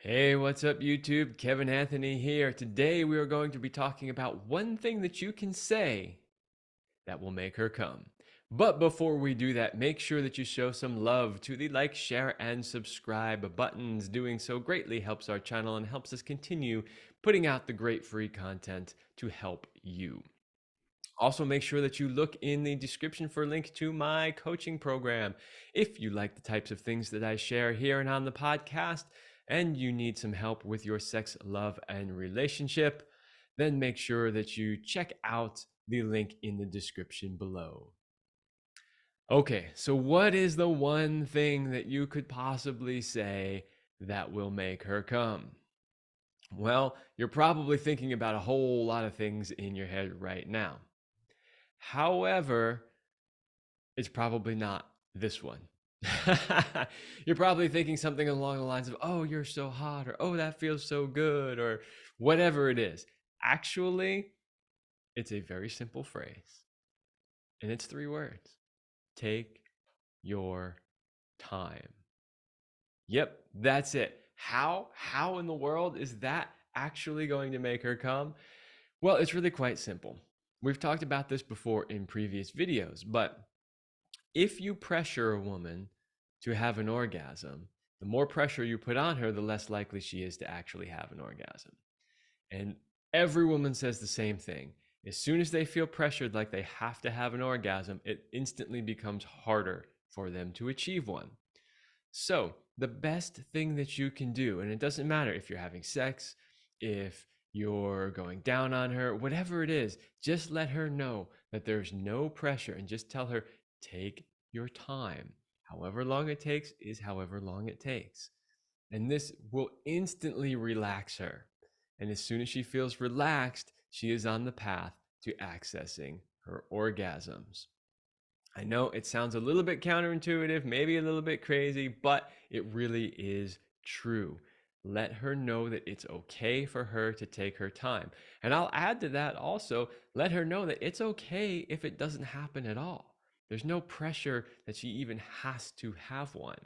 Hey, what's up, YouTube? Kevin Anthony here. Today we are going to be talking about one thing that you can say that will make her come. But before we do that, make sure that you show some love to the like, share, and subscribe buttons. Doing so greatly helps our channel and helps us continue putting out the great free content to help you. Also, make sure that you look in the description for a link to my coaching program. If you like the types of things that I share here and on the podcast, and you need some help with your sex, love, and relationship, then make sure that you check out the link in the description below. Okay, so what is the one thing that you could possibly say that will make her come? Well, you're probably thinking about a whole lot of things in your head right now. However, it's probably not this one. You're probably thinking something along the lines of, oh, you're so hot, or oh, that feels so good, or whatever it is. Actually, it's a very simple phrase, and it's 3 words. Take your time. Yep, that's it. How in the world is that actually going to make her come? Well, it's really quite simple. We've talked about this before in previous videos, but if you pressure a woman to have an orgasm, the more pressure you put on her, the less likely she is to actually have an orgasm. And every woman says the same thing. As soon as they feel pressured like they have to have an orgasm, it instantly becomes harder for them to achieve one. So, the best thing that you can do, and it doesn't matter if you're having sex, if you're going down on her, whatever it is, just let her know that there's no pressure and just tell her, take your time. However long it takes is however long it takes. And this will instantly relax her. And as soon as she feels relaxed, she is on the path to accessing her orgasms. I know it sounds a little bit counterintuitive, maybe a little bit crazy, but it really is true. Let her know that it's okay for her to take her time. And I'll add to that also, let her know that it's okay if it doesn't happen at all. There's no pressure that she even has to have one.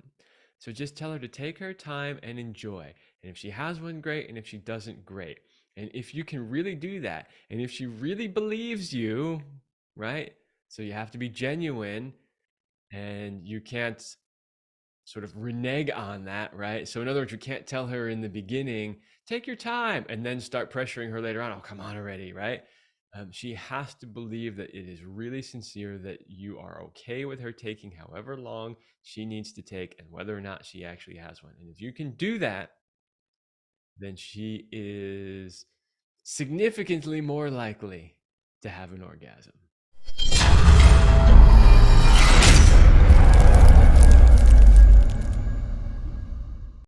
So just tell her to take her time and enjoy. And if she has one, great. And if she doesn't, great. And if you can really do that, and if she really believes you, right? So you have to be genuine, and you can't sort of renege on that, right? So in other words, you can't tell her in the beginning, take your time, and then start pressuring her later on. Oh, come on already, right? She has to believe that it is really sincere, that you are okay with her taking however long she needs to take, and whether or not she actually has one. And if you can do that, then she is significantly more likely to have an orgasm.